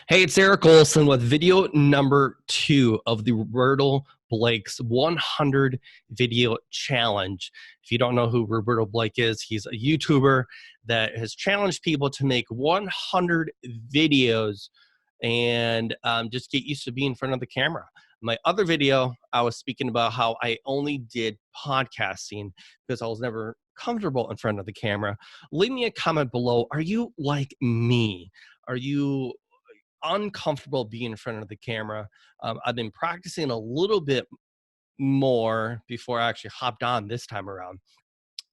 Hey, it's Eric Olson with video number 2 of the Roberto Blake's 100 Video Challenge. If you don't know who Roberto Blake is, he's a YouTuber that has challenged people to make 100 videos and just get used to being in front of the camera. My other video, I was speaking about how I only did podcasting because I was never comfortable in front of the camera. Leave me a comment below. Are you like me? Are you uncomfortable being in front of the camera? I've been practicing a little bit more before I actually hopped on this time around.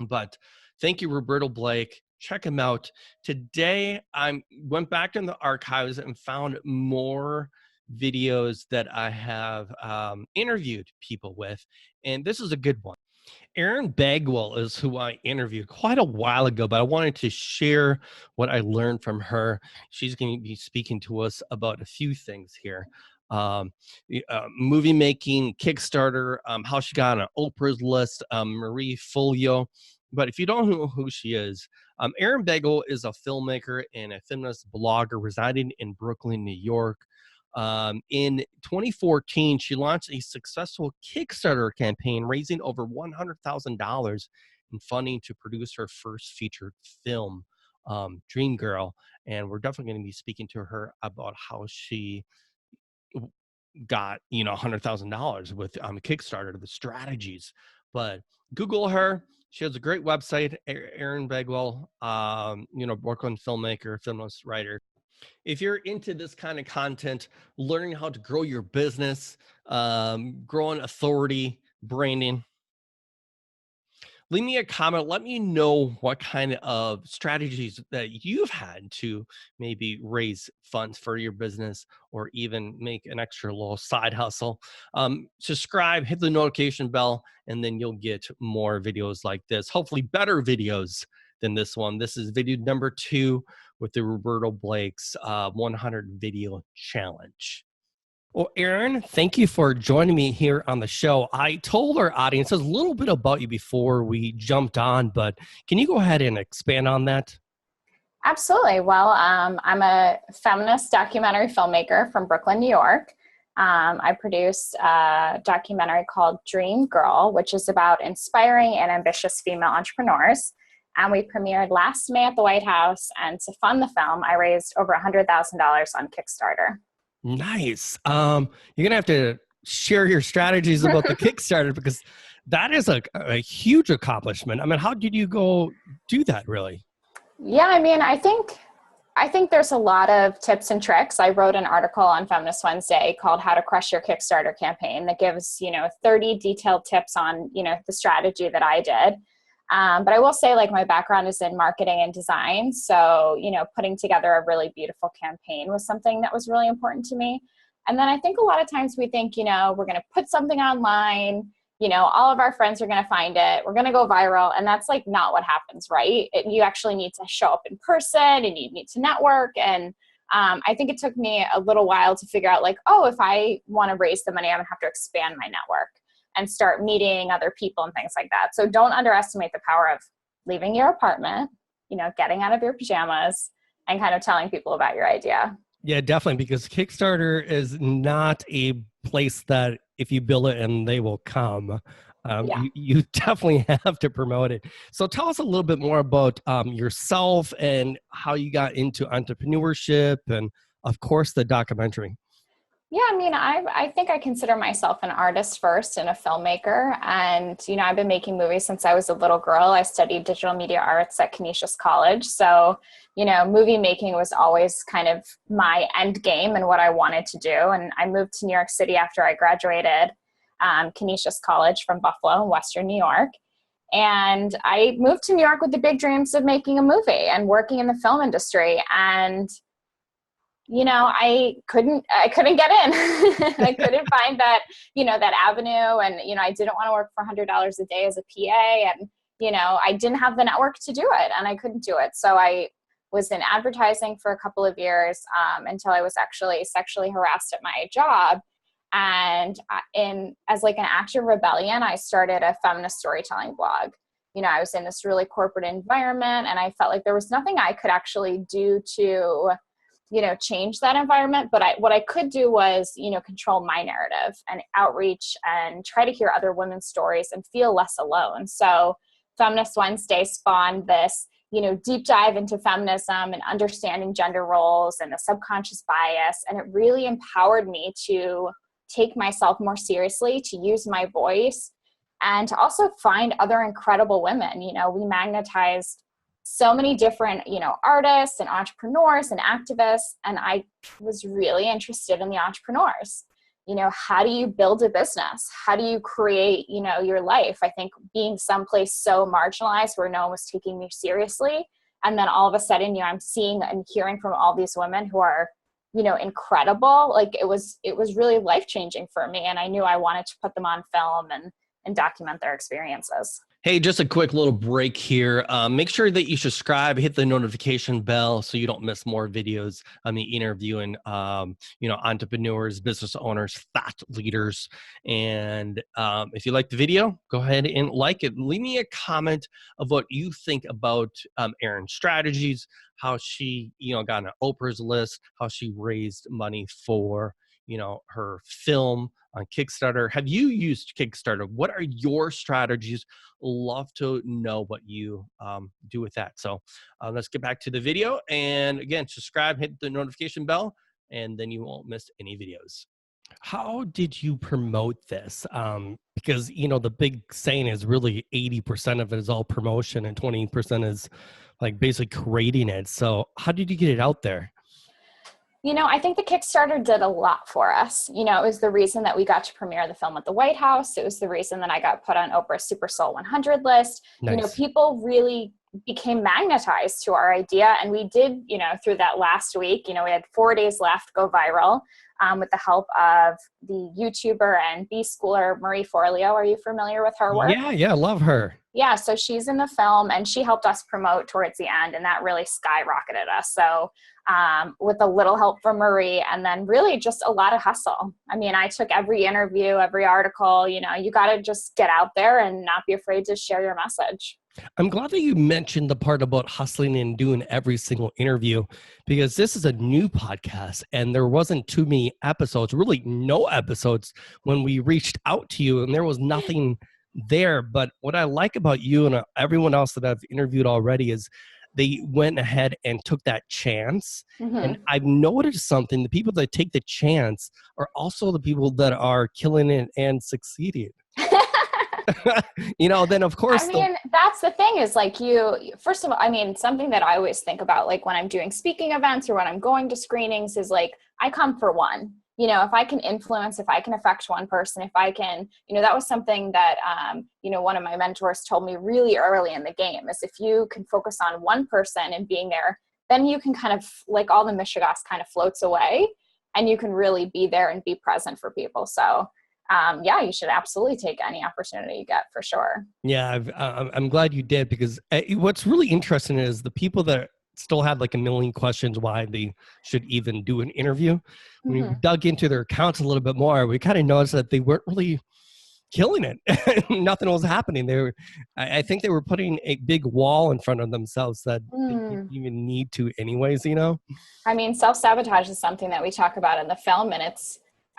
But thank you, Roberto Blake. Check him out. Today, I went back in the archives and found more videos that I have interviewed people with, and this is a good one. Erin Bagwell is who I interviewed quite a while ago, but I wanted to share what I learned from her. She's going to be speaking to us about a few things here. Movie making, Kickstarter, how she got on Oprah's list, Marie Folio. But if you don't know who she is, Erin Bagwell is a filmmaker and a feminist blogger residing in Brooklyn, New York. In 2014, she launched a successful Kickstarter campaign, raising over $100,000 in funding to produce her first featured film, Dream Girl. And we're definitely going to be speaking to her about how she got, $100,000 with Kickstarter, the strategies. But Google her. She has a great website, Erin Bagwell, Brooklyn filmmaker, feminist writer. If you're into this kind of content, learning how to grow your business, growing authority, branding, leave me a comment. Let me know what kind of strategies that you've had to maybe raise funds for your business or even make an extra little side hustle. Subscribe, hit the notification bell, and then you'll get more videos like this, hopefully better videos than this one. This is video number 2 with the Roberto Blake's 100 Video Challenge. Well, Erin, thank you for joining me here on the show. I told our audience a little bit about you before we jumped on, but can you go ahead and expand on that? Absolutely. Well, I'm a feminist documentary filmmaker from Brooklyn, New York. I produced a documentary called Dream Girl, which is about inspiring and ambitious female entrepreneurs. And we premiered last May at the White House. And to fund the film, I raised over $100,000 on Kickstarter. Nice. You're going to have to share your strategies about the Kickstarter because that is a huge accomplishment. I mean, how did you go do that really? Yeah, I think there's a lot of tips and tricks. I wrote an article on Feminist Wednesday called How to Crush Your Kickstarter Campaign that gives, 30 detailed tips on, the strategy that I did. But I will say, my background is in marketing and design. So, putting together a really beautiful campaign was something that was really important to me. And then I think a lot of times we think, we're going to put something online, all of our friends are going to find it. We're going to go viral. And that's not what happens, right? You actually need to show up in person and you need to network. And I think it took me a little while to figure out if I want to raise the money, I'm going to have to expand my network and start meeting other people and things like that. So don't underestimate the power of leaving your apartment, getting out of your pajamas and kind of telling people about your idea. Yeah, definitely, because Kickstarter is not a place that if you build it and they will come. You definitely have to promote it. So tell us a little bit more about yourself and how you got into entrepreneurship and, of course, the documentary. Yeah, I think I consider myself an artist first and a filmmaker. And, I've been making movies since I was a little girl. I studied digital media arts at Canisius College. So, movie making was always kind of my end game and what I wanted to do. And I moved to New York City after I graduated Canisius College from Buffalo in Western New York. And I moved to New York with the big dreams of making a movie and working in the film industry. And I couldn't get in. I couldn't find that, that avenue. And, I didn't want to work for $100 a day as a PA. And, I didn't have the network to do it and I couldn't do it. So I was in advertising for a couple of years until I was actually sexually harassed at my job. And as an act of rebellion, I started a feminist storytelling blog. I was in this really corporate environment and I felt like there was nothing I could actually do to change that environment. But what I could do was, control my narrative and outreach and try to hear other women's stories and feel less alone. So Feminist Wednesday spawned this, deep dive into feminism and understanding gender roles and the subconscious bias. And it really empowered me to take myself more seriously, to use my voice, and to also find other incredible women. We magnetized so many different, artists and entrepreneurs and activists. And I was really interested in the entrepreneurs. How do you build a business? How do you create, your life? I think being someplace so marginalized where no one was taking me seriously. And then all of a sudden, I'm seeing and hearing from all these women who are, incredible. Like it was really life-changing for me. And I knew I wanted to put them on film and document their experiences. Hey, just a quick little break here. Make sure that you subscribe, hit the notification bell so you don't miss more videos on me interviewing, entrepreneurs, business owners, thought leaders. And if you like the video, go ahead and like it. Leave me a comment of what you think about Erin's strategies, how she, got on Oprah's list, how she raised money for, her film on Kickstarter. Have you used Kickstarter? What are your strategies? Love to know what you do with that. So let's get back to the video. And again, subscribe, hit the notification bell, and then you won't miss any videos. How did you promote this? Because, the big saying is really 80% of it is all promotion and 20% is like basically creating it. So how did you get it out there? I think the Kickstarter did a lot for us. It was the reason that we got to premiere the film at the White House. It was the reason that I got put on Oprah's Super Soul 100 list. Nice. People really became magnetized to our idea. And we did, through that last week, we had 4 days left go viral with the help of the YouTuber and B-schooler Marie Forleo. Are you familiar with her work? Yeah, love her. Yeah, so she's in the film and she helped us promote towards the end, and that really skyrocketed us. So with a little help from Marie, and then really just a lot of hustle. I mean, I took every interview, every article, you got to just get out there and not be afraid to share your message. I'm glad that you mentioned the part about hustling and doing every single interview, because this is a new podcast and there wasn't too many episodes, really no episodes when we reached out to you, and there was nothing there. But what I like about you and everyone else that I've interviewed already is they went ahead and took that chance. Mm-hmm. And I've noticed something. The people that take the chance are also the people that are killing it and succeeding. Then of course. That's the thing is like first of all, something that I always think about, like when I'm doing speaking events or when I'm going to screenings, is like, I come for one. If I can influence, if I can affect one person, if I can, that was something that, one of my mentors told me really early in the game, is if you can focus on one person and being there, then you can kind of, like, all the mishigas kind of floats away and you can really be there and be present for people. So, you should absolutely take any opportunity you get, for sure. Yeah, I'm glad you did, because what's really interesting is the people that still had like a million questions why they should even do an interview. When we dug into their accounts a little bit more, we kind of noticed that they weren't really killing it. Nothing was happening. I think they were putting a big wall in front of themselves that they didn't even need to anyways, Self-sabotage is something that we talk about in the film, and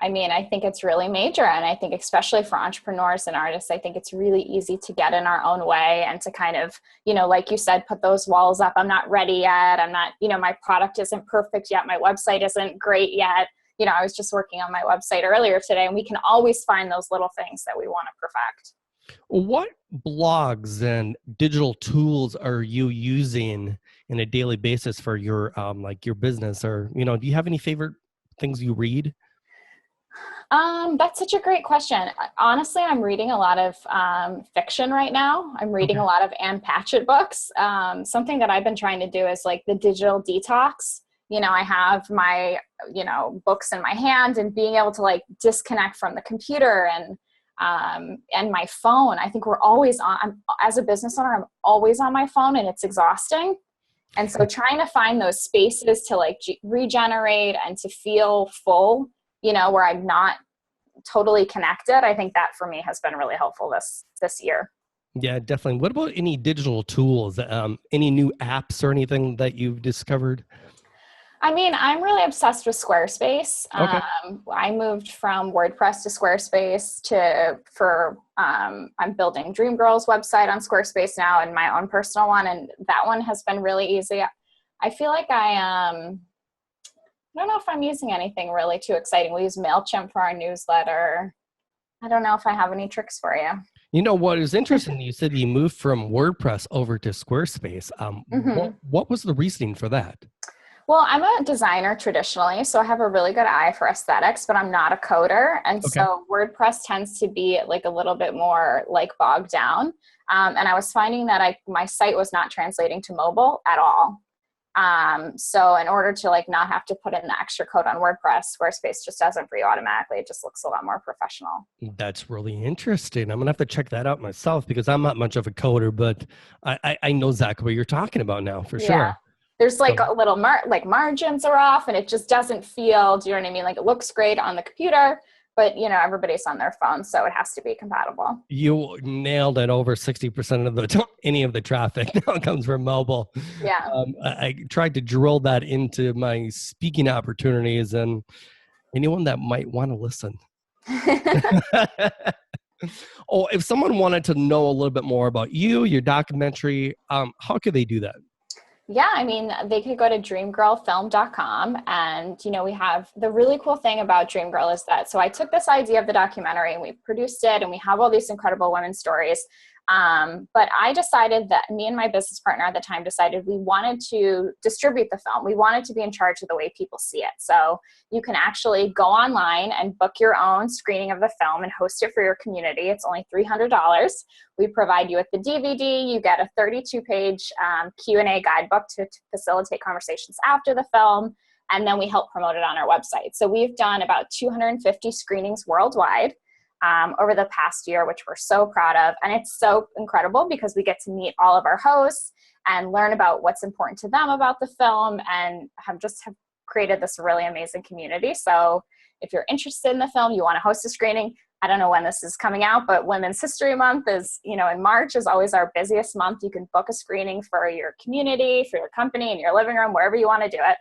I think it's really major. And I think especially for entrepreneurs and artists, I think it's really easy to get in our own way and to kind of, like you said, put those walls up. I'm not ready yet. I'm not, my product isn't perfect yet. My website isn't great yet. I was just working on my website earlier today, and we can always find those little things that we want to perfect. What blogs and digital tools are you using on a daily basis for your, your business? Or, do you have any favorite things you read? That's such a great question. Honestly, I'm reading a lot of fiction right now. I'm reading a lot of Ann Patchett books. Something that I've been trying to do is like the digital detox. I have my, books in my hand, and being able to like disconnect from the computer and my phone. I think we're always on. As a business owner, I'm always on my phone, and it's exhausting. And so trying to find those spaces to like regenerate and to feel full, where I'm not totally connected, I think that for me has been really helpful this year. Yeah, definitely. What about any digital tools, any new apps or anything that you've discovered? I mean, I'm really obsessed with Squarespace. Okay. I moved from WordPress to Squarespace I'm building Dreamgirl's website on Squarespace now and my own personal one. And that one has been really easy. I feel like I don't know if I'm using anything really too exciting. We use MailChimp for our newsletter. I don't know if I have any tricks for you. You know what is interesting? You said you moved from WordPress over to Squarespace. Mm-hmm. What was the reasoning for that? Well, I'm a designer traditionally, so I have a really good eye for aesthetics, but I'm not a coder. And Okay. so WordPress tends to be like a little bit more like bogged down. And I was finding that my site was not translating to mobile at all. So in order to like not have to put in the extra code on WordPress, Squarespace just does it for you automatically. It just looks a lot more professional. That's really interesting. I'm gonna have to check that out myself because I'm not much of a coder, but I know exactly what you're talking about now for Yeah. sure. There's like So a little like margins are off and it just doesn't feel, do you know what I mean? Like it looks great on the computer, but everybody's on their phone, so it has to be compatible. you nailed it. Over 60% of any of the traffic now comes from mobile. Yeah. I tried to drill that into my speaking opportunities and anyone that might want to listen. Oh, if someone wanted to know a little bit more about you, your documentary, how could they do that? Yeah, I mean, they could go to dreamgirlfilm.com and, we have the really cool thing about Dreamgirl is that, so I took this idea of the documentary and we produced it and we have all these incredible women's stories. But I decided that me and my business partner at the time decided we wanted to distribute the film. We wanted to be in charge of the way people see it. So you can actually go online and book your own screening of the film and host it for your community. It's only $300. We provide you with the DVD. You get a 32-page Q&A guidebook to facilitate conversations after the film. And then we help promote it on our website. So we've done about 250 screenings worldwide over the past year, which we're so proud of. And it's so incredible because we get to meet all of our hosts and learn about what's important to them about the film and have created this really amazing community. So if you're interested in the film, you want to host a screening, I don't know when this is coming out, but Women's History Month is, in March is always our busiest month. You can book a screening for your community, for your company, in your living room, wherever you want to do it.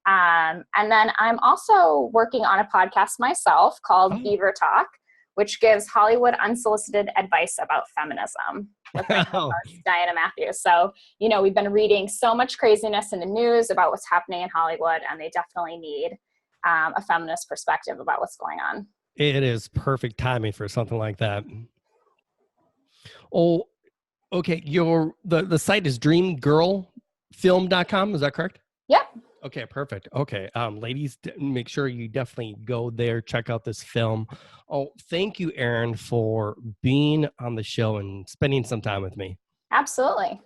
And then I'm also working on a podcast myself called Oh, Beaver Talk, which gives Hollywood unsolicited advice about feminism with my co-host Diana Matthews. So, we've been reading so much craziness in the news about what's happening in Hollywood, and they definitely need a feminist perspective about what's going on. it is perfect timing for something like that. Oh, okay. The site is dreamgirlfilm.com. Is that correct? Yep. Okay, perfect. Okay, ladies, make sure you definitely go there, check out this film. Oh, thank you, Erin, for being on the show and spending some time with me. Absolutely.